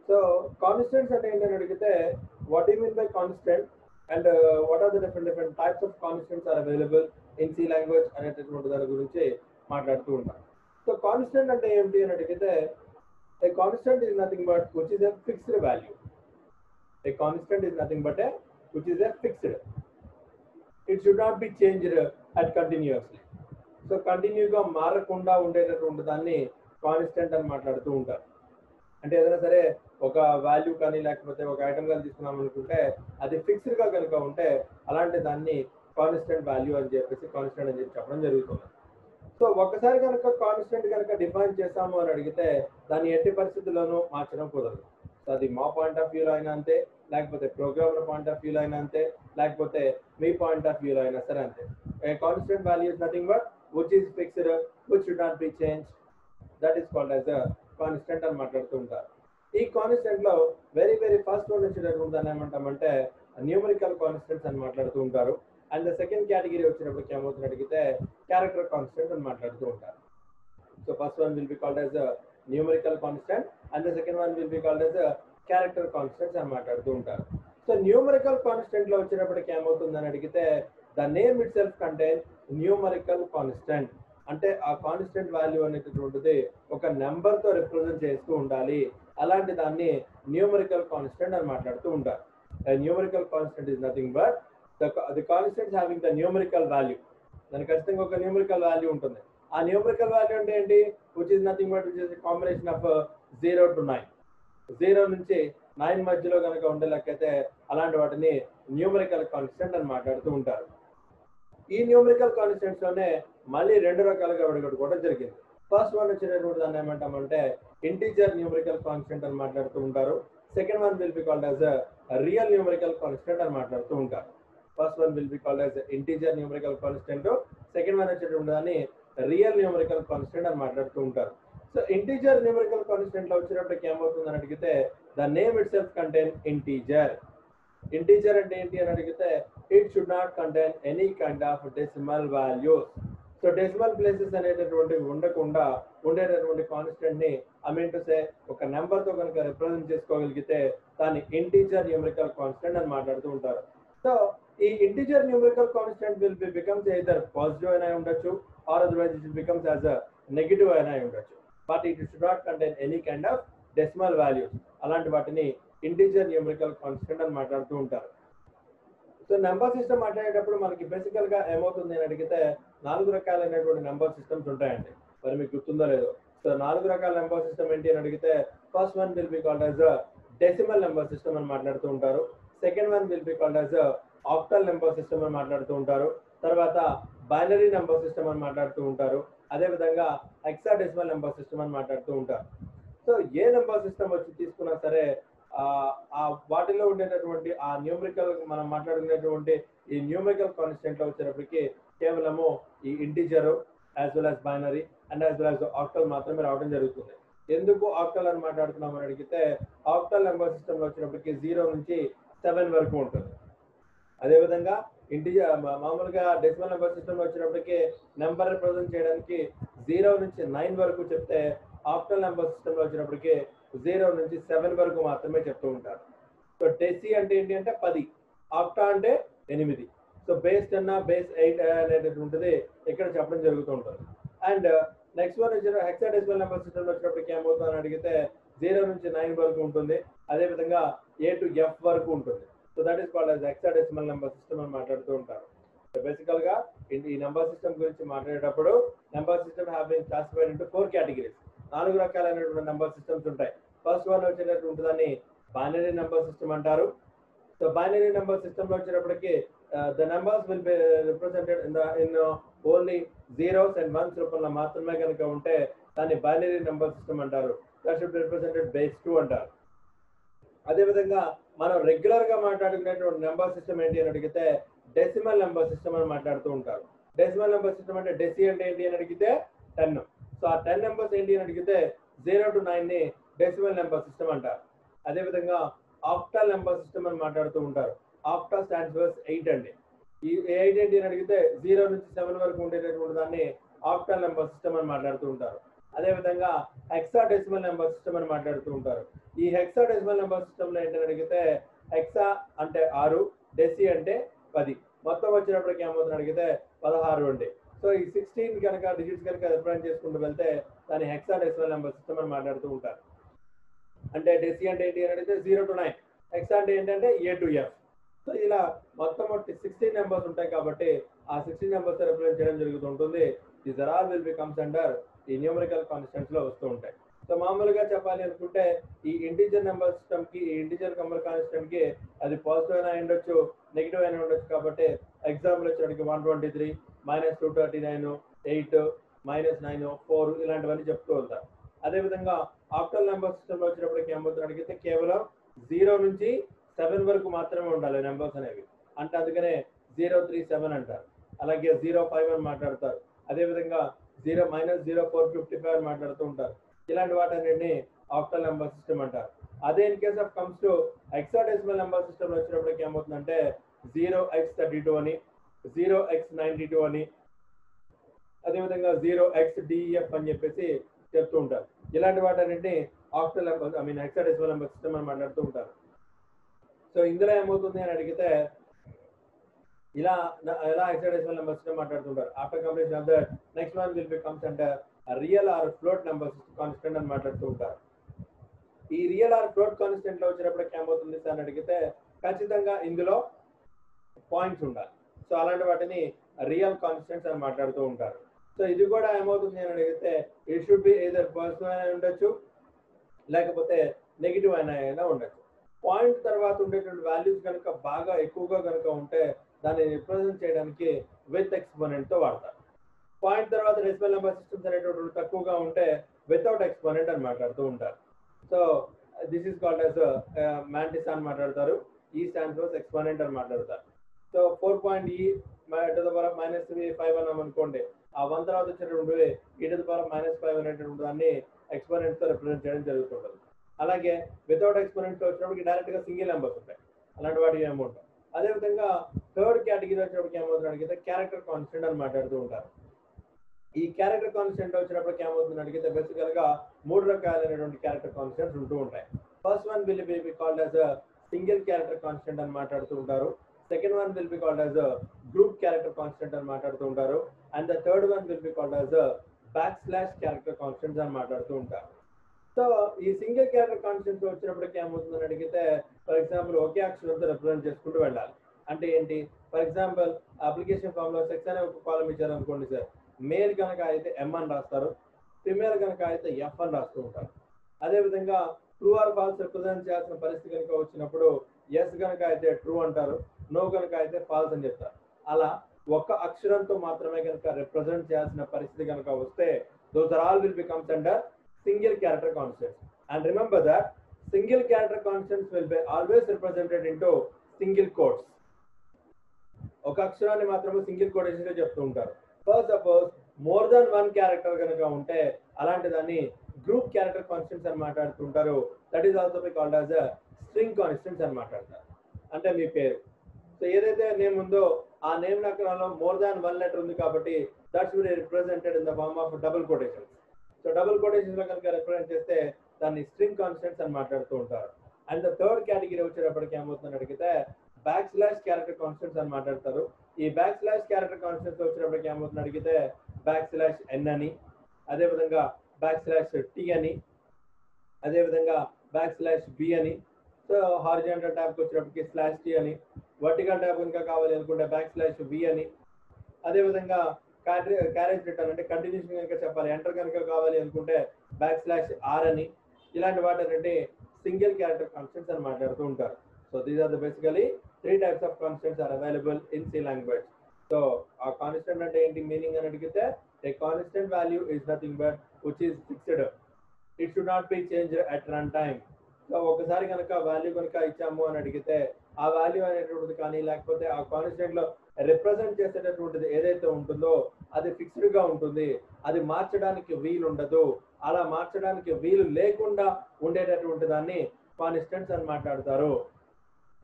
So constants అంటే ఏంటని అడిగితే what you mean by constant and what are the different types of constants are available in C language అనేటటువంటి దాని గురించి మాట్లాడుతూ ఉంటాం. సో కాన్స్టెంట్ అంటే ఏంటి అని అడిగితే a constant is nothing but which is a fixed value. A constant is nothing but a which is a fixed. It should not be changed at continuously. So కంటిన్యూగా మారకుండా ఉండేటటువంటి దాన్ని కాన్స్టెంట్ అని మాట్లాడుతూ ఉంటారు. అంటే ఏదైనా సరే ఒక వాల్యూ కానీ లేకపోతే ఒక ఐటమ్ కానీ తీసుకున్నాం అనుకుంటే అది ఫిక్స్డ్ గా కనుక ఉంటే అలాంటి దాన్ని కాన్స్టెంట్ వాల్యూ అని చెప్పేసి కాన్స్టెంట్ అని చెప్పి చెప్పడం జరుగుతుంది. సో ఒక్కసారి కనుక కాన్స్టెంట్ కనుక డిఫైన్ చేసాము అని అడిగితే దాన్ని ఎట్టి పరిస్థితుల్లోనూ మార్చడం కుదరదు. సో అది మా పాయింట్ ఆఫ్ వ్యూలో అయినా అంతే, లేకపోతే ప్రోగ్రామర్ పాయింట్ ఆఫ్ వ్యూలో అయినా అంతే, లేకపోతే మీ పాయింట్ ఆఫ్ వ్యూలో అయినా సరే అంతే. A constant value is nothing but which is fixed which should not be change, that is called as a constant అని మాట్లాడుతూ ఉంటారు. ఈ కాన్స్టెంట్ లో వెరీ ఫస్ట్ వన్ వచ్చేటటువంటి దాన్ని ఏమంటామంటే న్యూమరికల్ కాన్స్టెంట్స్ అని మాట్లాడుతూ ఉంటారు. అండ్ ద సెకండ్ కేటగిరీ వచ్చినప్పటికి ఏమవుతుంది అడిగితే క్యారెక్టర్ కాన్స్టెంట్ అని మాట్లాడుతూ ఉంటారు. So first one will be called as numerical constant and the second one will be called as character constants అని మాట్లాడుతూ ఉంటారు. సో న్యూమరికల్ కాన్స్టెంట్ లో వచ్చినప్పటికి ఏమవుతుందని అడిగితే the name it self contain numerical constant. అంటే ఆ కాన్స్టెంట్ వాల్యూ అనేటటువంటిది ఒక నెంబర్ తో రిప్రజెంట్ చేస్తూ ఉండాలి. అలాంటి దాన్ని న్యూమరికల్ కాన్స్టెంట్ అని మాట్లాడుతూ ఉంటారు. Numerical constant is nothing but the constants having the numerical value. దానికి ఖచ్చితంగా ఒక న్యూమరికల్ వాల్యూ ఉంటుంది. ఆ న్యూమరికల్ వాల్యూ అంటే ఏంటి? which is nothing but which is a combination of 0 to 9. 0 నుంచి 9 మధ్యలో కనుక ఉండే లెక్కైతే అలాంటి వాటిని న్యూమరికల్ కాన్స్టెంట్ అని మాట్లాడుతూ ఉంటారు. ఈ న్యూమరికల్ కాన్స్టెంట్స్ లోనే మళ్ళీ రెండు రకాలుగా విడగొట్టుకోవడం జరిగింది. ఫస్ట్ వన్ వచ్చినటువంటి దాన్ని ఏమంటామంటే ఇంటీజర్ న్యూమరికల్ కాన్స్టెంట్ అని మాట్లాడుతూ ఉంటారు. Second one will be called as real numerical constant అని మాట్లాడుతూ ఉంటారు. First one will be called as integer numerical constant, second one వచ్చేటువంటి దాన్ని రియల్ న్యూమరికల్ కాన్స్టెంట్ అని మాట్లాడుతూ ఉంటారు. సో ఇంటీజర్ న్యూమరికల్ కాన్స్టెంట్ లో వచ్చినప్పటికి ఏమవుతుందని అడిగితే the name it self contain integer. Integer అంటే ఏంటి అని అడిగితే it should not contain any kind of decimal values. So decimal places అనేటటువంటివి ఉండకుండా ఉండేటటువంటి కాన్స్టెంట్ ని టు సే ఒక నెంబర్ తో కనుక రిప్రజెంట్ చేసుకోగలిగితే దాన్ని ఇంటీజర్ న్యూమరికల్ కాన్స్టెంట్ అని మాట్లాడుతూ ఉంటారు. సో ఈ integer numerical constant will be becomes either positive అయినా ఉండొచ్చు or otherwise it becomes as a negative అయినా ఉండొచ్చు. But it should not contain any kind of decimal values. అలాంటి వాటిని ఇంటీజర్ న్యూమరికల్ కాన్స్టెంట్ అని మాట్లాడుతూ ఉంటారు. సో నెంబర్ సిస్టమ్ మాట్లాడేటప్పుడు మనకి బేసికల్ గా ఏమవుతుంది అని అడిగితే 4 రకాలైనటువంటి నెంబర్ సిస్టమ్స్ ఉంటాయండి. మరి మీకు గుర్తుందో లేదో. సో 4 రకాల నెంబర్ సిస్టమ్ ఏంటి అని అడిగితే first one will be called as decimal number system అని మాట్లాడుతూ ఉంటారు. Second one will be called as octal number system అని మాట్లాడుతూ ఉంటారు. తర్వాత బైనరీ నెంబర్ సిస్టమ్ అని మాట్లాడుతూ ఉంటారు. అదేవిధంగా హెక్సాడెసిమల్ నెంబర్ సిస్టమ్ అని మాట్లాడుతూ ఉంటారు. సో ఏ నెంబర్ సిస్టమ్ వచ్చి తీసుకున్నా సరే ఆ వాటిలో ఉండేటటువంటి ఆ న్యూమరికల్ మనం మాట్లాడుకునేటువంటి ఈ న్యూమరికల్ కాన్స్టెంట్ లో వచ్చేటప్పటికి కేవలము ఈ integer as well as binary and as well as octal మాత్రమే రావడం జరుగుతుంది. ఎందుకు ఆక్టల్ అని మాట్లాడుతున్నాం అని అడిగితే ఆక్టల్ నెంబర్ సిస్టమ్ లో వచ్చేటప్పటికి 0 నుంచి 7 వరకు ఉంటుంది. అదేవిధంగా ఇంటీజర్ మామూలుగా డెసిమల్ నెంబర్ సిస్టమ్ లో వచ్చినప్పటికీ నెంబర్ రిప్రజెంట్ చేయడానికి 0 నుంచి 9 వరకు చెప్తే ఆక్టల్ నెంబర్ సిస్టమ్ లో వచ్చినప్పటికీ 0 నుంచి 7 వరకు మాత్రమే చెప్తూ ఉంటారు. సో డెసి అంటే ఏంటి అంటే 10, ఆక్టా అంటే 8. సో బేస్ 10 బేస్ 8 అనేటటువంటిది ఇక్కడ చెప్పడం జరుగుతూ ఉంటుంది. అండ్ నెక్స్ట్ వన్ వచ్చిన హెక్సాడెసిమల్ నెంబర్ సిస్టమ్ లో వచ్చినప్పటికి ఏమవుతుందని అడిగితే 0 నుంచి 9 వరకు ఉంటుంది. అదేవిధంగా A to F వరకు ఉంటుంది. So that is called as hexadecimal number system అని మాట్లాడుతూ ఉంటారు. సో బేసికల్ గా ఈ నెంబర్ సిస్టమ్ గురించి మాట్లాడేటప్పుడు number system have been classified into 4 categories. 4 రకాలైనటువంటి నెంబర్ సిస్టమ్స్ ఉంటాయి. ఫస్ట్ వన్ వచ్చేటటువంటి దాన్ని బైనరీ నెంబర్ సిస్టమ్ అంటారు. సో బైనరీ నెంబర్ సిస్టమ్ లో వచ్చేటప్పటికి the numbers will be represented in only zeros and ones రూపంలో మాత్రమే కనుక ఉంటే దాన్ని బైనరీ నెంబర్ సిస్టమ్ అంటారు. That should be represented base 2 అంటారు. అదేవిధంగా మనం రెగ్యులర్ గా మాట్లాడుకునేటువంటి నెంబర్ సిస్టమ్ ఏంటి అని అడిగితే డెసిమల్ నెంబర్ సిస్టమ్ అని మాట్లాడుతూ ఉంటారు. డెసిమల్ నెంబర్ సిస్టమ్ అంటే డెసి అంటే ఏంటి అని అడిగితే 10. సో ఆ 10 నెంబర్స్ ఏంటి అని అడిగితే 0 to 9 ని డెసిమల్ నెంబర్ సిస్టమ్ అంటారు. అదేవిధంగా ఆక్టల్ నెంబర్ సిస్టమ్ అని మాట్లాడుతూ ఉంటారు. ఆక్టా స్టాండ్స్ ఫర్ 8 అండి. ఈ 8 ఏంటి అని అడిగితే 0 నుంచి 7 వరకు ఉండేటటువంటి దాన్ని ఆక్టల్ నెంబర్ సిస్టమ్ అని మాట్లాడుతూ ఉంటారు. అదేవిధంగా హెక్సాడెసిమల్ నెంబర్ సిస్టమ్ అని మాట్లాడుతూ ఉంటారు. ఈ హెక్సాడెసిమల్ నెంబర్ సిస్టంలో ఏంటని అడిగితే హెక్సా అంటే 6, డెసి అంటే 10, మొత్తం వచ్చినప్పటికి ఏమవుతుంది అడిగితే 16 అండి. సో ఈ 16 కనుక డిజిట్స్ కనుక రిప్రజెంట్ చేసుకుంటూ వెళ్తే దాన్ని హెక్సాడెసిమల్ నెంబర్ సిస్టమ్ అని మాట్లాడుతూ ఉంటారు. అంటే డెసి అంటే ఏంటి అని అడిగితే 0 to 9, హెక్సా అంటే ఏంటంటే A to F. సో ఇలా మొత్తం 16 నెంబర్స్ ఉంటాయి కాబట్టి ఆ 16 నెంబర్స్ రిప్రజెంట్ చేయడం జరుగుతూ ఉంటుంది. These are all will be comes under ఈ న్యూమరికల్ కాన్స్టెంట్స్ లో వస్తూ ఉంటాయి. సో మామూలుగా చెప్పాలి అనుకుంటే ఈ ఇంటీజర్ నెంబర్ సిస్టమ్ కి, ఈ ఇంటీజర్ నెంబర్ కాన్స్టెంట్ కి అది పాజిటివ్ అయినా ఉండొచ్చు, నెగిటివ్ అయినా ఉండొచ్చు. కాబట్టి ఎగ్జాంపుల్ వచ్చేటికి 123, -239, 8, -9, 4 ఇలాంటివన్నీ చెప్తూ ఉంటారు. అదేవిధంగా ఆక్టల్ నెంబర్ సిస్టమ్ లో వచ్చినప్పటికి ఏమవుతుంది అడిగితే కేవలం 0 నుంచి 7 వరకు మాత్రమే ఉండాలి నెంబర్స్ అనేవి. అంటే అందుకనే 037 అంటారు. అలాగే 05 అని మాట్లాడతారు. అదేవిధంగా -0455 అని మాట్లాడుతూ ఉంటారు. ఇలాంటి వాటన్నిటిని ఆక్టల్ నెంబర్ సిస్టమ్ అంటారు. అదే in case of comes to hexadecimal number system లో వచ్చినప్పటికి ఏమవుతుందంటే 0x32 అని, 0x92 అని, అదేవిధంగా 0xDEF అని చెప్పేసి చెప్తూ ఉంటారు. ఇలాంటి వాటన్నిటిని octal number hexadecimal number system అని మాట్లాడుతూ ఉంటారు. సో ఇందులో ఏమవుతుంది అని అడిగితే ఇలా హెక్సాడెసిమల్ నెంబర్ సిస్టమ్ మాట్లాడుతుంటారు. After completion of that next one will be comes under real are float number constant అని మాట్లాడుతూ ఉంటారు. ఈ రియల్ ఆర్ ఫ్లోట్ కాన్స్టెంట్ లో వచ్చినప్పటికి ఏమవుతుంది అని అడిగితే ఖచ్చితంగా ఇందులో పాయింట్స్ ఉండాలి. సో అలాంటి వాటిని రియల్ కాన్స్టెంట్స్ అని మాట్లాడుతూ ఉంటారు. సో ఇది కూడా ఏమవుతుంది అని అడిగితే it should be either positive అయినా ఉండొచ్చు, లేకపోతే నెగిటివ్ అయినా ఉండొచ్చు. పాయింట్ తర్వాత ఉండేటువంటి వాల్యూస్ కనుక బాగా ఎక్కువగా కనుక ఉంటే దాన్ని రిప్రజెంట్ చేయడానికి విత్ ఎక్స్పోనెంట్ తో వాడతారు. పాయింట్ తర్వాత డెసిమల్ నెంబర్ సిస్టమ్స్ అనేటువంటి తక్కువగా ఉంటే వితౌట్ ఎక్స్పోనెంట్ అని మాట్లాడుతూ ఉంటారు. So this is called as mantis అని మాట్లాడతారు. ఈ స్టాండ్స్ ఫర్ ఎక్స్పోనెంట్ అని మాట్లాడతారు. So 4.e to the power -5 అన్నాం అనుకోండి, ఆ 1 తర్వాత వచ్చేటువంటి e to the power -5 అనేటువంటి దాన్ని ఎక్స్పోనెంట్ తో రిప్రజెంట్ చేయడం జరుగుతుంటుంది. అలాగే వితౌట్ ఎక్స్పోనెంట్ వచ్చినప్పటికి డైరెక్ట్ గా సింగిల్ నెంబర్స్ ఉంటాయి, అలాంటి వాటికి ఏమౌంట్. అదేవిధంగా థర్డ్ కేటగిరీ వచ్చినప్పటికి ఏమవుతుంది అడిగితే క్యారెక్టర్ కాన్స్టెంట్ అని మాట్లాడుతూ ఉంటారు. ఈ క్యారెక్టర్ కాన్స్టెంట్ వచ్చినప్పటికి ఏమవుతుంది అడిగితే బేసికల్ గా 3 రకాలైనటువంటి క్యారెక్టర్ కాన్స్టెంట్స్ ఉంటూ ఉంటాయి. First one will be called as single character constant అని మాట్లాడుతూ ఉంటారు. Second one will be called as group character constant అని మాట్లాడుతూ ఉంటారు. And the third one will be called as back slash character constants అని మాట్లాడుతూ ఉంటారు. సో ఈ సింగిల్ క్యారెక్టర్ కాన్స్టెంట్ వచ్చినప్పటికి ఏమవుతుందని అడిగితే ఫర్ ఎగ్జాంపుల్ ఒకే అక్షరంతో రిప్రజెంట్ చేసుకుంటూ వెళ్ళాలి. అంటే ఏంటి, ఫర్ ఎగ్జాంపుల్ అప్లికేషన్ ఫామ్ లో సెక్స్ అనే ఒక కాలం ఇచ్చారు అనుకోండి సార్, మేల్ కనుక అయితే M అని రాస్తారు, ఫిమేల్ కనుక అయితే F అని రాస్తూ ఉంటారు. అదేవిధంగా ట్రూ ఆర్ ఫాల్స్ రిప్రజెంట్ చేయాల్సిన పరిస్థితి కనుక వచ్చినప్పుడు ఎస్ కనుక అయితే ట్రూ అంటారు, నో కనుక అయితే ఫాల్స్ అని చెప్తారు. అలా ఒక్క అక్షరంతో మాత్రమే కనుక రిప్రజెంట్ చేయాల్సిన పరిస్థితి కనుక వస్తే those are all will becomes under single character constants. And remember that single character constants will be always represented into single quotes. ఒక అక్షరాన్ని మాత్రమే సింగిల్ కోటేషన్ గా చెప్తూ ఉంటారు. First suppose more than 1 character కనుక ఉంటే అలాంటి దాన్ని గ్రూప్ క్యారెక్టర్ కాన్స్టెంట్స్ అని మాట్లాడుతుంటారు. That is also be called as string constants అని మాట్లాడతారు. అంటే మీ పేరు, సో ఏదైతే నేమ్ ఉందో ఆ నేమ్ అక్షరంలో మోర్ దాన్ 1 లెటర్ ఉంది కాబట్టి that's will represented in the form of double quotations. So double quotation లో కనుక రిప్రజెంట్ చేస్తే దాన్ని స్ట్రింగ్ కాన్స్టెంట్స్ అని మాట్లాడుతూ ఉంటారు. అండ్ ద థర్డ్ కేటగిరీ వచ్చేటప్పటికి ఏమవుతుందని అడిగితే బ్యాక్ స్లాష్ క్యారెక్టర్ కాన్స్టెంట్స్ అని మాట్లాడతారు. ఈ బ్యాక్ స్లాష్ క్యారెక్టర్ కాన్స్టెంట్స్ వచ్చినప్పటికి ఏమవుతుంది అడిగితే బ్యాక్ స్లాష్ N అని, అదేవిధంగా బ్యాక్ స్లాష్ T అని, అదేవిధంగా బ్యాక్ స్లాష్ B అని. సో హారిజాంటల్ ట్యాబ్కి వచ్చినప్పటికి స్లాష్ T అని, వర్టికల్ ట్యాబ్ కనుక కావాలి అనుకుంటే బ్యాక్ స్లాష్ V అని, అదేవిధంగా క్యారేజ్ రిటర్న్ అంటే కంటిన్యూషన్ కనుక చెప్పాలి ఎంటర్ కనుక కావాలి అనుకుంటే బ్యాక్ స్లాష్ R అని. ఇలాంటి వాటి సింగిల్ క్యారెక్టర్ కాన్స్టెంట్స్ అని మాట్లాడుతూ ఉంటారు. So these are the basically 3 types of constants are available in C language. So ఆ కాన్స్టెంట్ అంటే ఏంటి మీనింగ్ అని అడిగితే a constant value is nothing but which is fixed. It should not be changed at run time. So ఒకసారి కనుక value కనుక ఇచ్చాము అని అడిగితే ఆ వాల్యూ అనేటువంటిది కానీ లేకపోతే ఆ కాన్స్టెంట్ లో రిప్రజెంట్ చేసేటటువంటిది ఏదైతే ఉంటుందో అది ఫిక్స్డ్ గా ఉంటుంది, అది మార్చడానికి వీలు ఉండదు. అలా మార్చడానికి వీలు లేకుండా ఉండేటటువంటి దాన్ని కాన్స్టెంట్స్ అని మాట్లాడతారు.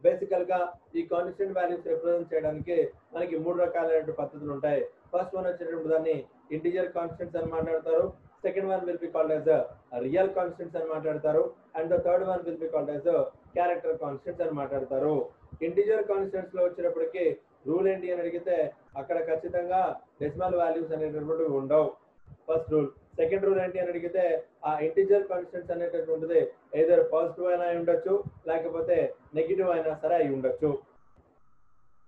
బేసికల్ గా ఈ కాన్స్టెంట్ వాల్యూస్ రిప్రజెంట్ చేయడానికి మనకి 3 రకాలైన పద్ధతులు ఉంటాయి. ఫస్ట్ వన్ వచ్చేటప్పుడు దాన్ని ఇంటిజర్ కాన్స్టెంట్స్ అని మాట్లాడతారు, second one will be called as real constants అని మాట్లాడతారు. And the third one will be called as character constants అని మాట్లాడతారు. ఇంటిజర్ కాన్స్టెంట్స్ లో వచ్చినప్పటికీ రూల్ ఏంటి అని అడిగితే అక్కడ ఖచ్చితంగా డెసిమల్ వాల్యూస్ అనేటటువంటివి ఉండవు, ఫస్ట్ రూల్. సెకండ్ రూల్ ఏంటి అని అడిగితే ఆ ఇంటిజర్ కాన్స్టెంట్స్ అనేటటువంటిది ఏదర్ పాజిటివ్ అయినా అయి ఉండొచ్చు, లేకపోతే నెగిటివ్ అయినా సరే అయి ఉండొచ్చు.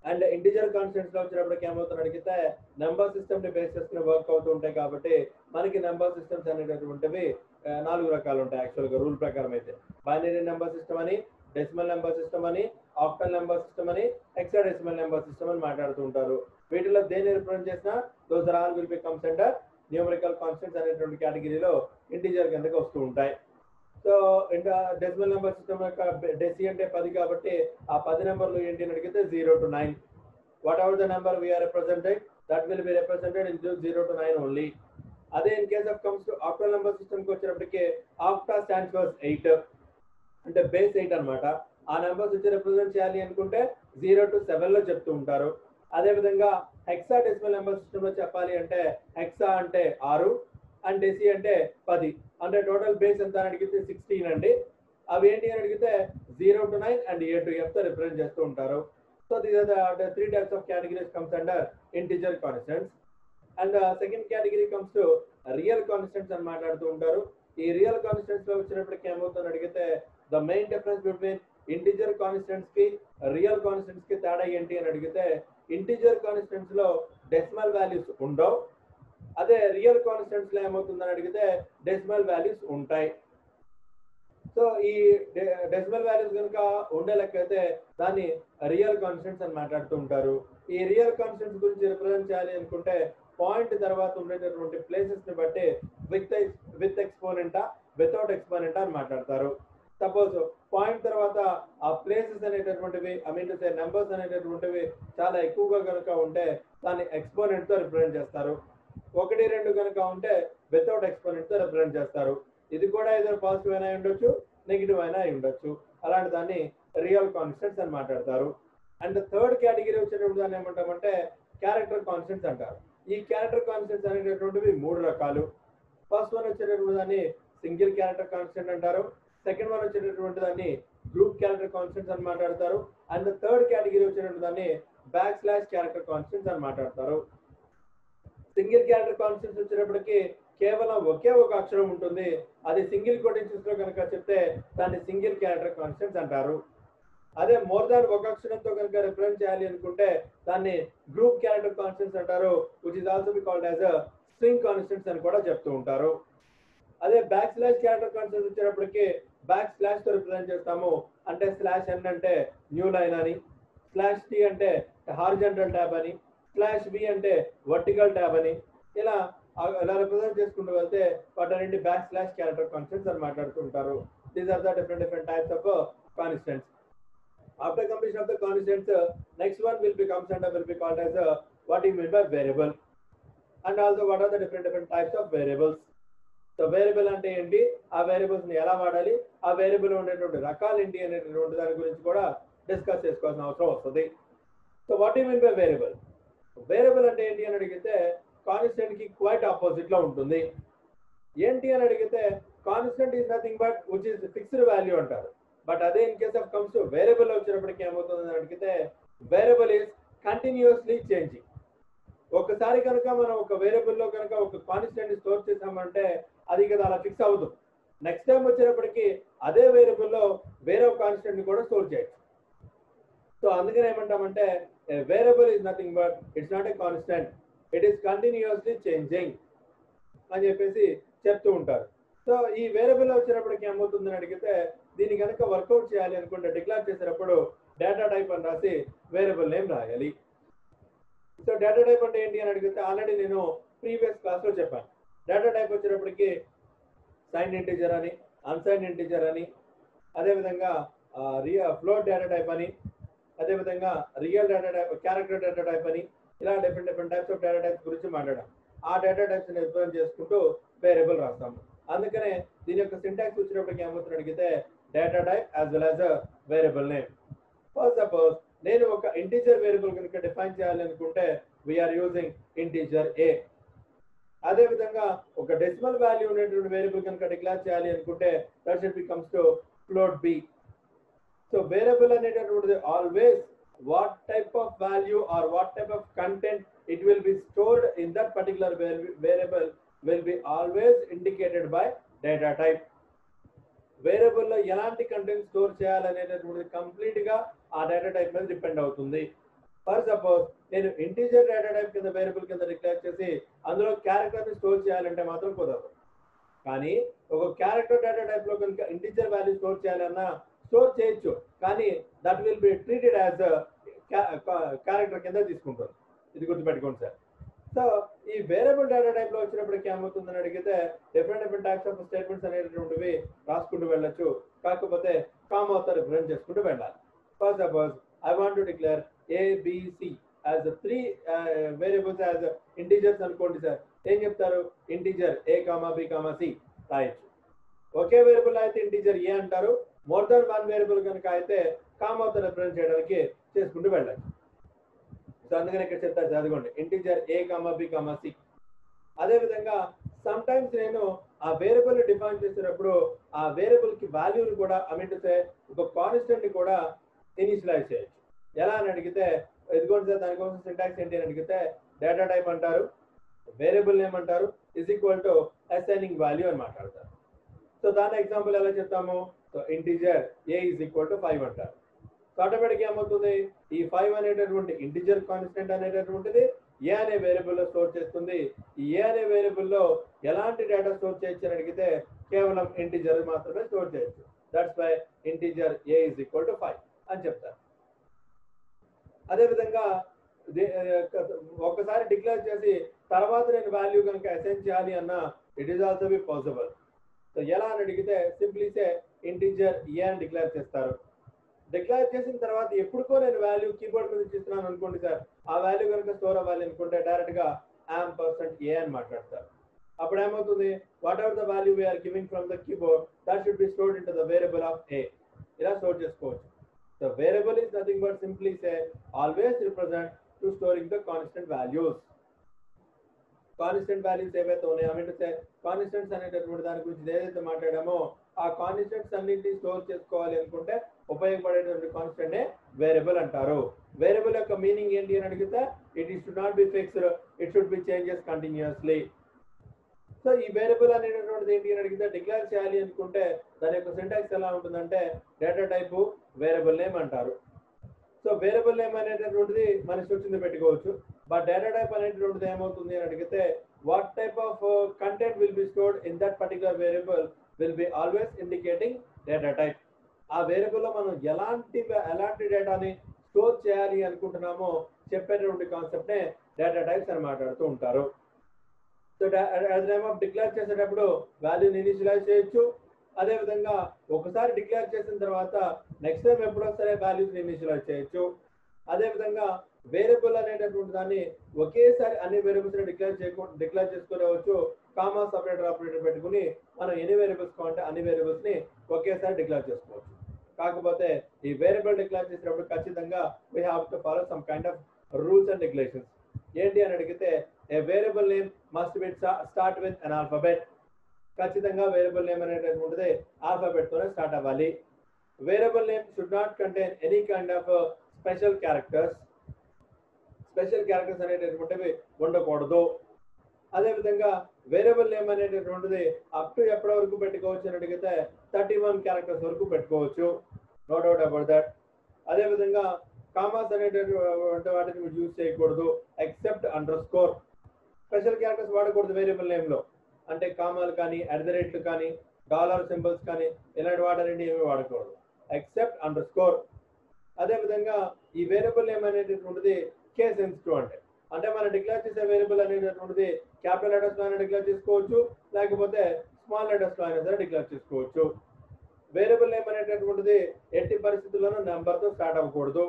అండ్ ఇంటిజర్ కాన్స్టెంట్స్ లో వచ్చినప్పటికి ఏమవుతుంది అడిగితే నెంబర్ సిస్టమ్ ని బేస్ చేసుకుని వర్క్ అవుతూ ఉంటాయి కాబట్టి మనకి నెంబర్ సిస్టమ్స్ అనేటటువంటివి 4 రకాలు ఉంటాయి యాక్చువల్ గా రూల్ ప్రకారం అయితే. బైనరీ నెంబర్ సిస్టమ్ అని, డెసిమల్ నెంబర్ సిస్టమ్ అని, ఆక్టల్ నెంబర్ సిస్టమ్ అని, హెక్సాడెసిమల్ నెంబర్ సిస్టమ్ అని మాట్లాడుతూ ఉంటారు. వీటిలో దేన్ని రిప్రజెంట్ చేసినా those are all will be comes under numerical constants అనేటువంటి కేటగిరీలో ఇంటిజర్ కిందకి వస్తూ ఉంటాయి. సో ఇంకా డెసిమల్ నెంబర్ సిస్టమ్ యొక్క డెసి అంటే 10 కాబట్టి ఆ 10 నెంబర్లు ఏంటి అని అడిగితే 0 to 9. Whatever the number we are represented that will be represented in 0 to 9 only. అదే in case of comes to octal number system కి వచ్చినప్పటికీ ఆక్టా స్టాండ్స్ ఫర్ 8 అంటే బేస్ 8 అన్నమాట. ఆ నెంబర్స్ వచ్చి రిప్రజెంట్ చేయాలి అనుకుంటే 0 to 7 లో చెప్తూ ఉంటారు. అదే విధంగా హెక్సా డెసిమల్ నెంబర్ సిస్టమ్ లో చెప్పాలి అంటే హెక్సా అంటే 6 అండ్ డెసి అంటే 10 అంటే టోటల్ బేస్ ఎంత అని అడిగితే 16 అండి. అవి ఏంటి అని అడిగితే 0 to 9 and A to F తో రిప్రజెంట్ చేస్తూ ఉంటారు. So these are the 3 types of categories comes under integer constants. And the second category comes to real constants అని మాట్లాడుతూ ఉంటారు. ఈ రియల్ కాన్స్టెంట్స్ లో వచ్చినప్పటికి ఏమవుతుంది అడిగితే the main difference between integer constants కి రియల్ కాన్స్టెంట్స్ కి తేడా ఏంటి అని అడిగితే ఇంటిజర్ కాన్స్టెంట్స్ లో డెసిమల్ వాల్యూస్ ఉండవు, అదే రియల్ కాన్స్టెంట్స్ లో ఏమవుతుందని అడిగితే డెసిమల్ వాల్యూస్ ఉంటాయి. సో ఈ డెసిమల్ వాల్యూస్ కనుక ఉండే లెక్క అయితే దాన్ని రియల్ కాన్స్టెంట్స్ అని మాట్లాడుతూ ఉంటారు. ఈ రియల్ కాన్స్టెంట్స్ గురించి రిప్రజెంట్ చేయాలి అనుకుంటే పాయింట్ తర్వాత ఉండేటటువంటి ప్లేసెస్ ని బట్టి విత్ ఎక్స్పోనెంటా వితౌట్ ఎక్స్పోనెంటా అని మాట్లాడతారు. సపోజ్ పాయింట్ తర్వాత ఆ ప్లేసెస్ అనేటటువంటివి I mean to say numbers అనేటటువంటివి చాలా ఎక్కువగా కనుక ఉంటే దాన్ని ఎక్స్పోనెంట్ తో రిప్రజెంట్ చేస్తారు. 1, 2 కనుక ఉంటే వితౌట్ ఎక్స్పోనెంట్ తో రిప్రజెంట్ చేస్తారు. ఇది కూడా ఏదో పాజిటివ్ అయినా ఉండొచ్చు, నెగిటివ్ అయినా ఉండొచ్చు. అలాంటి దాన్ని రియల్ కాన్స్టెంట్స్ అని మాట్లాడతారు. అండ్ థర్డ్ కేటగిరీ వచ్చేటప్పుడు దాన్ని ఏమంటామంటే క్యారెక్టర్ కాన్స్టెంట్స్ అంటారు. ఈ క్యారెక్టర్ కాన్స్టెంట్స్ అనేటటువంటివి 3 రకాలు. ఫస్ట్ వన్ వచ్చేటటువంటి దాన్ని సింగిల్ క్యారెక్టర్ కాన్స్టెంట్ అంటారు. సెకండ్ వన్ వచ్చేటటువంటి దాన్ని గ్రూప్ క్యారెక్టర్ కాన్స్టెంట్స్ అని మాట్లాడతారు. అండ్ థర్డ్ కేటగిరీ వచ్చేటటువంటి దాన్ని బ్యాక్ స్లాష్ క్యారెక్టర్ కాన్స్టెంట్స్ అని మాట్లాడతారు. సింగిల్ క్యారెక్టర్ కాన్స్టెంట్స్ వచ్చేటప్పటికి కేవలం ఒకే ఒక అక్షరం ఉంటుంది. అది సింగిల్ కొటేషన్స్ లో కనుక చెప్తే దాన్ని సింగిల్ క్యారెక్టర్ కాన్స్టెంట్స్ అంటారు. అదే మోర్ దాన్ ఒక అక్షరంతో కనుక రిప్రజెంట్ చేయాలి అనుకుంటే దాన్ని గ్రూప్ క్యారెక్టర్ కాన్స్టెంట్స్ అంటారు, which is also be called as string constants అని కూడా చెప్తూ ఉంటారు. అదే బ్యాక్ స్లాష్ క్యారెక్టర్ కాన్స్టెంట్స్ వచ్చేటప్పటికి బ్యాక్ స్లాష్ తో రిప్రజెంట్ చేస్తాము. అంటే స్లాష్ n అంటే న్యూ లైన్ అని, స్లాష్ t అంటే హారిజాంటల్ ట్యాబ్ అని, స్లాష్ b అంటే వర్టికల్ ట్యాబ్ అని, ఇలా రిప్రజెంట్ చేసుకుంటూ వెళ్తే వాటి బ్యాక్ స్లాష్ క్యారెక్టర్ కాన్స్టెంట్స్ అని మాట్లాడుతుంటారు. These are the different types of constants. After completion of the constants, next one will be called as what you mean by variable, and also what are the different types of variables. So variable అంటే ఏంటి, ఆ variables ని ఎలా వాడాలి, ఆ variable ఉండేటువంటి రకాలు ఏంటి అనేటువంటి దాని గురించి కూడా డిస్కస్ చేసుకోవాల్సిన అవసరం వస్తుంది. So what you mean by variable? Variable అంటే ఏంటి అని అడిగితే కాన్స్టెంట్ కి క్వైట్ ఆపోజిట్ లో ఉంటుంది. ఏంటి అని అడిగితే constant is nothing but which is fixed value అంటారు. బట్ అదే in case of comes to variable వచ్చినప్పటికీ ఏమవుతుంది అని అడిగితే వేరియబుల్ ఈజ్ కంటిన్యూస్లీ చేంజింగ్. ఒకసారి కనుక మనం ఒక వేరియబుల్ లో కనుక ఒక కాన్స్టెంట్ స్టోర్ చేసామంటే అది కదా అలా ఫిక్స్ అవుతుంది. నెక్స్ట్ టైం వచ్చేటప్పటికి అదే వేరియబుల్ లో వేరే కాన్స్టెంట్ ని కూడా స్టోర్ చేయొచ్చు. సో అందుకని ఏమంటామంటే variable is nothing but it's not a constant, it is continuously changing అని చెప్పేసి చెప్తూ ఉంటారు. సో ఈ వేరియబుల్ వచ్చినప్పటికి ఏమవుతుందని అడిగితే దీన్ని కనుక వర్కౌట్ చేయాలి అనుకుంటే డిక్లేర్ చేసేటప్పుడు డేటా టైప్ అని రాసి వేరియబుల్ నేమ్ రాయాలి. సో డేటా టైప్ అంటే ఏంటి అని అడిగితే ఆల్రెడీ నేను ప్రీవియస్ క్లాస్ లో చెప్పాను. డేటా టైప్ వచ్చేటప్పటికి సైన్ ఇంటిజర్ అని, అన్సైన్ ఇంటిజర్ అని, అదేవిధంగా ఫ్లోట్ డేటా టైప్ అని, అదేవిధంగా real data type, character data type అని, ఇలా different types of data types గురించి మాట్లాడాం. ఆ డేటా టైప్స్ ని రిప్రజెంట్ చేసుకుంటూ వేరియబుల్ రాస్తాము. అందుకనే దీని యొక్క సింటాక్స్ వచ్చినప్పటికి ఏమవుతుంది అడిగితే data type as well as variable name. For suppose నేను ఒక ఇంటిజర్ వేరియబుల్ కనుక డిఫైన్ చేయాలి అనుకుంటే వీఆర్ యూజింగ్ ఇంటిజర్ ఏ. అదే విధంగా ఒక డెసిమల్ వాల్యూ ఉన్నటువంటి వేరియబుల్ కనుక డిక్లేర్ చేయాలి అనుకుంటే that should becomes to float B. So variable అనేటటువంటిది always what type of value or what type of content it will be stored in that particular variable will be always indicated by data type. Variable లో ఎలాంటి content store చేయాలనేటటువంటిది complete గా ఆ data type మీద depend అవుతుంది. For suppose నేను integer data type కింద variable కింద డిక్లేర్ చేసి అందులో క్యారెక్టర్ ని స్టోర్ చేయాలంటే మాత్రం కుదరదు. కానీ ఒక క్యారెక్టర్ డేటా టైప్ లో కనుక ఇంటీజర్ వాల్యూ స్టోర్ చేయాలన్నా స్టోర్ చేయొచ్చు, కానీ that will be treated as character కింద తీసుకుంటుంది. ఇది గుర్తుపెట్టుకోండి సార్. సో ఈ వేరియబుల్ డేటా టైప్ లో వచ్చినప్పటికీ ఏమవుతుందని అడిగితే డిఫరెంట్ టైప్స్ ఆఫ్ స్టేట్మెంట్స్ అనేటువంటివి రాసుకుంటూ వెళ్ళొచ్చు, కాకపోతే కామాతో రిప్రజెంట్ చేసుకుంటూ వెళ్ళాలి. For suppose I want to declare ABC as 3 variables as integers అనుకోండి సార్. ఏం చెప్తారు? ఇంటీజర్ A, B, C రాయొచ్చు. ఒకే వేరియబుల్ అయితే ఇంటీజర్ A అంటారు. మోర్ దాన్ వన్ వేరియబుల్ కనుక అయితే కామాతో రిప్రజెంట్ చేయడానికి చేసుకుంటూ వెళ్ళచ్చు. సో అందుకని ఇక్కడ చెప్తారు చదువుకోండి, ఇంటీజర్ A, B, C. అదే విధంగా సమ్ టైమ్స్ నేను ఆ వేరియబుల్ డిఫైన్ చేసేటప్పుడు ఆ వేరియబుల్ కి వాల్యూని కూడా ఒక కాన్స్టెంట్ ని కూడా ఇనిషియలైజ్ చేయొచ్చు. ఎలా అని అడిగితే ఇదిగోండి సార్, దానికోసం సింటాక్స్ ఏంటి అని అడిగితే డేటా టైప్ అంటారు, వేరియబుల్ నేమ్ అంటారు, is equal to assigning value అని మాట్లాడతారు. సో దాని ఎగ్జాంపుల్ ఎలా చెప్తాము? So integer A is equal to 5 అంటారు. సో ఆటోమేటిక్ ఏమవుతుంది? ఈ 5 అనేటటువంటి ఇంటీజర్ కాన్స్టెంట్ అనేటటువంటిది A అనే వేరియబుల్ లో స్టోర్ చేస్తుంది. ఈ A అనే వేరియబుల్ లో ఎలాంటి డేటా స్టోర్ చేయొచ్చు అని అడిగితే కేవలం ఇంటీజర్ మాత్రమే స్టోర్ చేయొచ్చు. That's why integer A is equal to 5 అని చెప్తారు. అదే విధంగా ఒకసారి డిక్లేర్ చేసి తర్వాత నేను వాల్యూ కనుక అసైన్ చేయాలి అన్నా it is also be possible. So ఎలా అని అడిగితే సింప్లీ సే ఇంటీజర్ A అని డిక్లేర్ చేస్తారు. డిక్లేర్ చేసిన తర్వాత ఎప్పుడుకో నేను వాల్యూ కీబోర్డ్ మీద ఇస్తున్నాను అనుకోండి సార్, ఆ వాల్యూ కనుక స్టోర్ అవ్వాలి అనుకుంటే డైరెక్ట్ గా %A అని మాట్లాడతారు. అప్పుడు ఏమవుతుంది? Whatever the value we are giving from the keyboard that should be stored into the variable of A. ఇలా స్టోర్ చేసుకోవచ్చు. The variable is nothing but simply say always represent to storing the constant values. Constant values ఏవైతే ఉన్నాయో constants అనేటటువంటి దాని గురించి ఏదైతే మాట్లాడామో ఆ constants అన్నింటినీ స్టోర్ చేసుకోవాలి అనుకుంటే ఉపయోగపడేటువంటి కాన్స్టెంట్ వేరియబుల్ అంటారు. వేరియబుల్ యొక్క మీనింగ్ ఏంటి అని అడిగితే it should not be fixed, it should be changes continuously. So ఈ వేరియబుల్ అనేటటువంటిది ఏంటి అని అడిగితే డిక్లేర్ చేయాలి అనుకుంటే దాని యొక్క సింటాక్స్ ఎలా ఉంటుందంటే డేటా టైపు వేరియబుల్ నేమ్ అంటారు. సో వేరియబుల్ నేమ్ అనేటటువంటిది మన ఇష్టం పెట్టుకోవచ్చు. బట్ డేటా టైప్ అనేటటువంటిది ఏమవుతుంది అని అడిగితే what type of content will be stored in that particular variable will be always indicating data type. ఆ వేరియబుల్ లో మనం ఎలాంటి డేటాని స్టోర్ చేయాలి అనుకుంటున్నామో చెప్పేటటువంటి కాన్సెప్ట్ నే డేటా టైప్స్ అని మాట్లాడుతూ ఉంటారు. So as name of declare చేసేటప్పుడు వాల్యూని ఇనిషియలైజ్ చేయొచ్చు. అదే విధంగా ఒకసారి డిక్లేర్ చేసిన తర్వాత నెక్స్ట్ టైం ఎప్పుడో సరే వాల్యూస్ ఇనిషియలైజ్ చేయొచ్చు. అదే విధంగా వేరియబుల్ అనేటటువంటి దాన్ని ఒకేసారి అన్ని వేరియబుల్స్ డిక్లేర్ చేసుకోవచ్చు. కామా సపరేటర్ ఆపరేటర్ పెట్టుకుని మనం ఎన్ని వేరియబుల్స్ కావాలంటే అన్ని వేరియబుల్స్ ని ఒకేసారి డిక్లేర్ చేసుకోవచ్చు. కాకపోతే ఈ వేరియబుల్ డిక్లేర్ చేసినప్పుడు ఖచ్చితంగా we have to follow some kind of rules and regulations. ఏంటి అని అడిగితే a variable name must be start with an alphabet. ఖచ్చితంగా వేరియబుల్ నేమ్ అనేటటువంటిది ఆల్ఫాబెట్ తోనే స్టార్ట్ అవ్వాలి. Variable name should not contain any kind of special characters. Special characters అనేటటువంటివి ఉండకూడదు. అదే విధంగా వేరియబుల్ నేమ్ అనేటటువంటిది అప్ టు ఎప్పటి వరకు పెట్టుకోవచ్చు అని అడిగితే 31 క్యారెక్టర్స్ వరకు పెట్టుకోవచ్చు. No doubt about that. అదే విధంగా కామాస్ అనేటటువంటి వాటిని యూజ్ చేయకూడదు ఎక్సెప్ట్ అండర్స్కోర్. స్పెషల్ క్యారెక్టర్స్ వాడకూడదు వేరియబుల్ నేమ్ లో. అంటే కామాలు కానీ @లు కానీ డాలర్ సింబల్స్ కానీ ఇలాంటి వాటన్నింటినీ ఏమీ వాడకూడదు ఎక్సెప్ట్ అండర్స్కోర్. అదే విధంగా ఈ వేరియబుల్ నేమ్ అనేటటువంటిది కేస్ సెన్సిటివ్. అంటే మనం డిక్లేర్ చేసే వేరియబుల్ అనేటటువంటిది క్యాపిటల్ లెటర్స్ లో అయినా డిక్లేర్ చేసుకోవచ్చు, లేకపోతే స్మాల్ లెటర్స్ లో అయినా సరే డిక్లేర్ చేసుకోవచ్చు. వేరియబుల్ నేమ్ అనేటటువంటిది ఎట్టి పరిస్థితుల్లోనూ నెంబర్ తో స్టార్ట్ అవ్వకూడదు.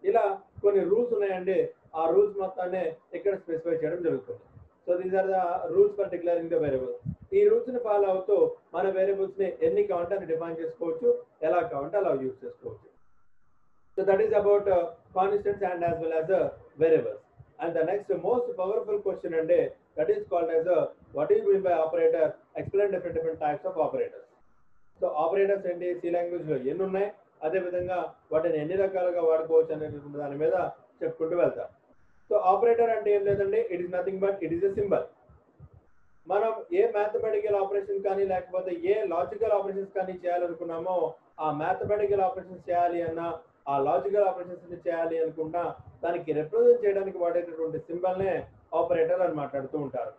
ఇలా కొన్ని రూల్స్ ఉన్నాయండి. ఆ రూల్స్ మొత్తాన్ని ఇక్కడ స్పెసిఫై చేయడం జరుగుతుంది. So these are the rules for declaring the variables. ఈ రూల్స్ ని ఫాలో అవుతూ మన వేరియబుల్స్ ని ఎన్ని కావాలంటే అని డిఫైన్ చేసుకోవచ్చు, ఎలా కావాలంటే అలా యూజ్ చేసుకోవచ్చు. So that is about constants and as well as variables. And the next most powerful question and that is called as What do you mean by operator? Explain different types of operators. So operators ఏంటి, C language లో ఎన్ని ఉన్నాయి, అదే విధంగా వాటిని ఎన్ని రకాలుగా వాడుకోవచ్చు అనేటువంటి దాని మీద చెప్పుకుంటూ వెళ్తాం. సో ఆపరేటర్ అంటే ఏం లేదండి, it is nothing but it is a symbol. మనం ఏ మ్యాథమెటికల్ ఆపరేషన్ కానీ లేకపోతే ఏ లాజికల్ ఆపరేషన్స్ కానీ చేయాలనుకున్నామో, ఆ మ్యాథమెటికల్ ఆపరేషన్స్ చేయాలి అన్నా, ఆ లాజికల్ ఆపరేషన్స్ చేయాలి అనుకున్నా, దానికి రిప్రజెంట్ చేయడానికి వాడేటటువంటి సింబల్ నే ఆపరేటర్ అని మాట్లాడుతూ ఉంటారు.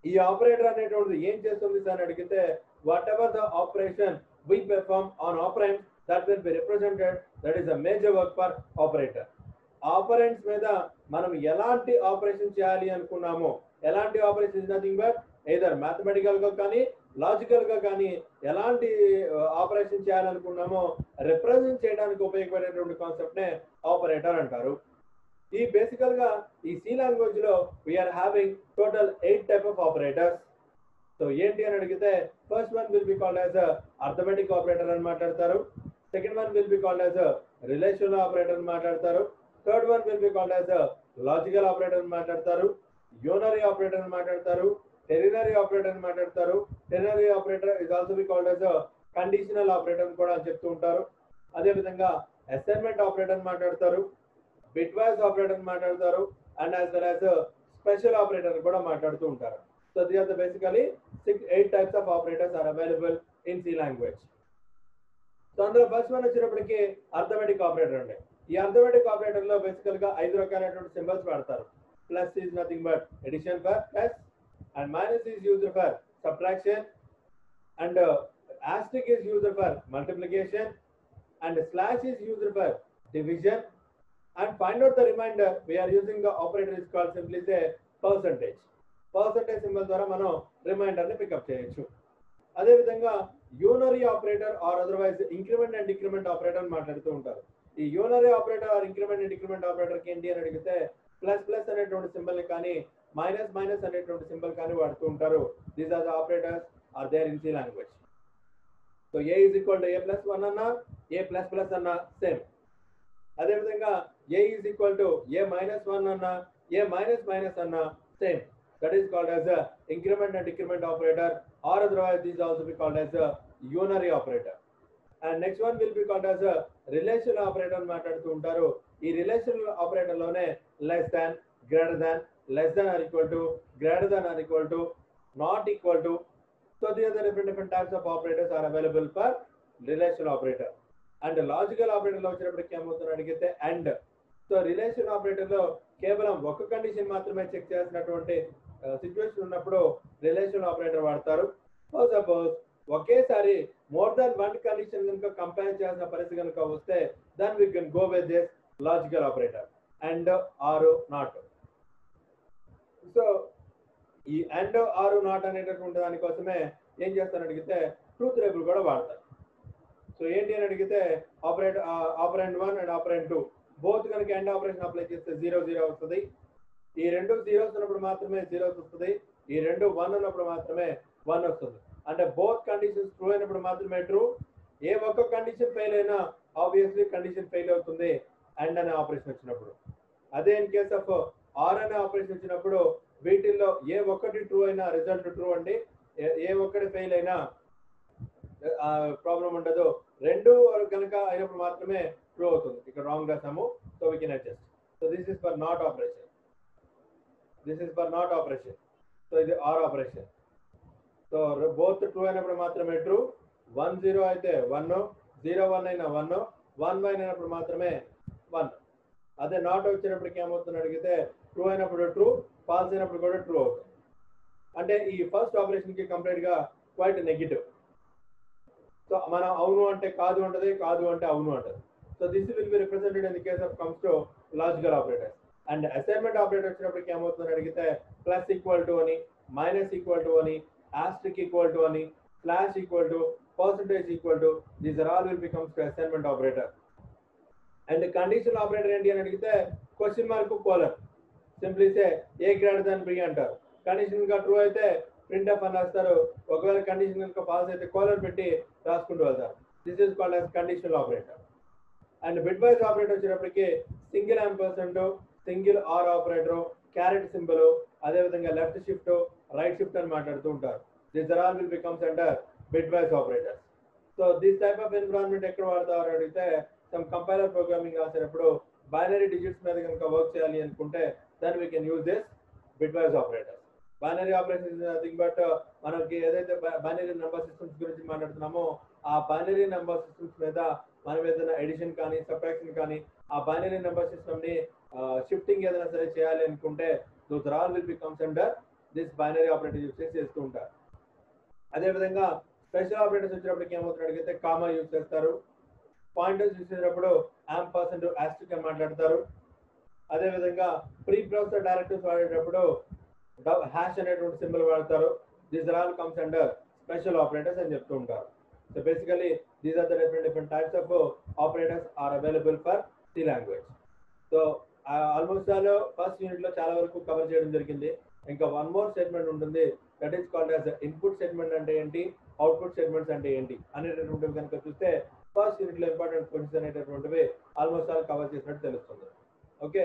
ఈ ఆపరేటర్ అనేటువంటిది ఏం చేస్తుంది సార్ అని అడిగితే, whatever the operation we perform on operand that will be represented, that is the major work for operator. Operands మీద మనం ఎలాంటి ఆపరేషన్ చేయాలి అనుకున్నామో, ఎలాంటి operation is nothing but either mathematical గా కానీ లాజికల్ గా కానీ ఎలాంటి ఆపరేషన్ చేయాలనుకున్నామో రిప్రజెంట్ చేయడానికి ఉపయోగపడేటువంటి కాన్సెప్ట్ నే ఆపరేటర్ అంటారు. ఈ బేసికల్ గా ఈ సి లాంగ్వేజ్ లో we are having total 8 type of operators. సో ఏంటి అని అడిగితే, first one will be called as arithmetic operator అని మాట్లాడతారు. Second one will be called as relational operator అని మాట్లాడతారు. Third one will be called as logical operator అని మాట్లాడతారు. యూనరీ ఆపరేటర్ అని మాట్లాడతారు. టెరినరీ ఆపరేటర్ అని మాట్లాడతారు. Ternary operator is also be called as conditional operator అని కూడా చెప్తూ ఉంటారు. అదే విధంగా అసైన్మెంట్ ఆపరేటర్ అని మాట్లాడతారు. బిట్ వైజ్ ఆపరేటర్ అని మాట్లాడతారు. And as well as special operator కూడా మాట్లాడుతూ ఉంటారు. So the are the basically 8 types of operators are available in C language. So అందులో ఫస్ట్ వన్ వచ్చినప్పటికీ అర్థమెటిక్ ఆపరేటర్ అండి. ఈ అర్థమెటిక్ ఆపరేటర్ లో బేసికల్ గా 5 రకాలైనటువంటి సింబల్స్ వాడతారు. Plus is nothing but addition for plus, and minus is used for subtraction, and asterisk is used for multiplication, and slash is used for division. And find out the remainder, we are using the operator is called simply say percentage. Percentage symbol ద్వారా మనం reminder ని pickup చేయొచ్చు. అదే విధంగా unary operator or otherwise increment and decrement operator అని మాట్లాడుతూ ఉంటారు. ఈ unary operator or increment and decrement operator కి ఏంటి అని అడిగితే, ప్లస్ ప్లస్ అనేటువంటి సింబల్ ని కానీ మైనస్ మైనస్ అనేటువంటి సింబల్ కానీ వాడుతూ ఉంటారు. These are the operators are there in C language. So A is equal to A plus 1 అన్నా, ఏ ప్లస్ ప్లస్ అన్నా సేమ్. అదే విధంగా A is equal to A minus 1 అన్నా, ఏ మైనస్ మైనస్ అన్నా same. That is called as a increment and decrement operator, or otherwise these also be called as a unary operator. And next one will be called as a relational operator అని మాట్లాడుతూ ఉంటారు. ఈ relational operator లోనే less than, greater than, less than or equal to, greater than or equal to, not equal to. So these are the different types of operators are available for relational operator. And logical operator లో వచ్చినప్పటికి ఏమవుతుంది అడిగితే and. So relation operator లో కేవలం ఒక condition మాత్రమే check చేసినటువంటి situation ఉన్నప్పుడు రిలేషన్ ఆపరేటర్ వాడతారు. సపోజ్ ఒకేసారి మోర్ దాన్ 1 కండిషన్ కనుక కంపేర్ చేయాల్సిన పరిస్థితి కనుక వస్తే then we can go with this logical operator and or not. So ఈ అండ్ ఆర్ నాట్ అనేటటువంటి దానికోసమే ఏం చేస్తారని అడిగితే ట్రూత్ టేబుల్ కూడా వాడతారు. సో ఏంటి అని అడిగితే ఆపరెంట్ 1 అండ్ ఆపరెంట్ 2 బోత్ కనుక ఎండ్ ఆపరేషన్ అప్లై చేస్తే 0 0 వస్తుంది. ఈ రెండు జీరోస్ ఉన్నప్పుడు మాత్రమే జీరోస్ వస్తుంది. ఈ రెండు 1 ఉన్నప్పుడు మాత్రమే 1 వస్తుంది. అంటే బోత్ కండిషన్స్ ట్రూ అయినప్పుడు మాత్రమే ట్రూ. ఏ ఒక్క కండిషన్ ఫెయిల్ అయినా ఆబ్వియస్లీ కండిషన్ ఫెయిల్ అవుతుంది అండ్ అనే ఆపరేషన్ వచ్చినప్పుడు. అదే ఇన్ కేస్ ఆఫ్ ఆర్ అనే ఆపరేషన్ వచ్చినప్పుడు వీటిల్లో ఏ ఒక్కటి ట్రూ అయినా రిజల్ట్ ట్రూ అండి, ఏ ఒక్కటి ఫెయిల్ అయినా ప్రాబ్లం ఉండదు. రెండు కనుక అయినప్పుడు మాత్రమే ట్రూ అవుతుంది. ఇక్కడ రాంగ్ రాసాము, so we can adjust. So this is for not operation. This is for not operation. So ఇది or operation. So both true అయినప్పుడు మాత్రమే ట్రూ. 1 0 అయితే 1, 0 1 అయినా 1, 1 1 అయినప్పుడు మాత్రమే 1. అదే నాట్ వచ్చినప్పటికి ఏమవుతుంది అడిగితే ట్రూ అయినప్పుడు ట్రూ, ఫాల్స్ అయినప్పుడు కూడా ట్రూ అవుతుంది. అంటే ఈ ఫస్ట్ ఆపరేషన్ కి కంప్లీట్ గా క్వైట్ నెగిటివ్. సో మనం అవును అంటే కాదు ఉంటది, కాదు అంటే అవును అంటది. So this will be represented in the case of comes to logical operators. And assignment operator వచ్చినప్పటికి ఏమవుతుందని అడిగితే ప్లస్ ఈక్వల్ టు అని, మైనస్ ఈక్వల్ టు అని, ఆస్ట్రిక్ ఈక్వల్ టు అని, slash equal to, percentage equal to, these are all will becomes to assignment operator. And conditional operator ఏంటి అని అడిగితే question mark colon, simply say A greater than B అంటారు. Condition గా true అయితే print up అని రాస్తారు. ఒకవేళ కండిషన్ కనుక ఫాల్స్ అయితే కోలన్ పెట్టి రాసుకుంటూ వెళ్తారు. This is called as conditional operator. And bitwise operator వచ్చినప్పటికి single ampersand, single or operator, caret symbol, అదేవిధంగా లెఫ్ట్ షిఫ్ట్, రైట్ షిఫ్ట్ అని మాట్లాడుతూ ఉంటారు. This are all will becomes under bitwise operators. So this type of environment ఎక్కడ వాడతారు అడిగితే some compiler programming రాసేటప్పుడు binary digits మీద కనుక వర్క్ చేయాలి అనుకుంటే then we can use this bitwise operators. Binary operation is nothing but మనకి ఏదైతే బైనరీ నెంబర్ సిస్టమ్స్ గురించి మాట్లాడుతున్నామో ఆ బైనరీ నెంబర్ సిస్టమ్స్ మీద మనం ఏదైనా ఎడిషన్ కానీ సబ్ట్రాక్షన్ కానీ ఆ బైనరీ నెంబర్ సిస్టమ్ ని షిఫ్టింగ్ ఏదైనా సరే చేయాలి అనుకుంటే those all will becomes under this binary operator use చేస్తూ ఉంటారు. అదేవిధంగా స్పెషల్ ఆపరేటర్స్ వచ్చినప్పటికి ఏమవుతుంది అడిగితే కామా యూజ్ చేస్తారు. పాయింటర్స్ యూజ్ చేసేటప్పుడు యాంపర్సెంట్ ఆస్ట్రిక్ అని మాట్లాడతారు. అదేవిధంగా ప్రీ ప్రాసెసర్ డైరెక్టివ్స్ వాడేటప్పుడు హ్యాష్ అనేటువంటి సింబల్ వాడతారు. These are all comes under special operators అని చెప్తూ ఉంటారు. So basically these are the different types of operators are available for C language. So almost all first unit లో చాలా వరకు cover చేయడం జరిగింది. ఇంకా వన్ మోర్ స్టేట్మెంట్ ఉంటుంది, that is called as input statement అంటే ఏంటి, అవుట్పుట్ స్టేట్మెంట్స్ అంటే ఏంటి అనేటటువంటివి కనుక చూస్తే ఫస్ట్ యూనిట్ లో ఇంపార్టెంట్ క్వశ్చన్స్ అనేటటువంటివి ఆల్మోస్ట్ ఆల్ కవర్ చేసినట్టు తెలుస్తుంది. ఓకే.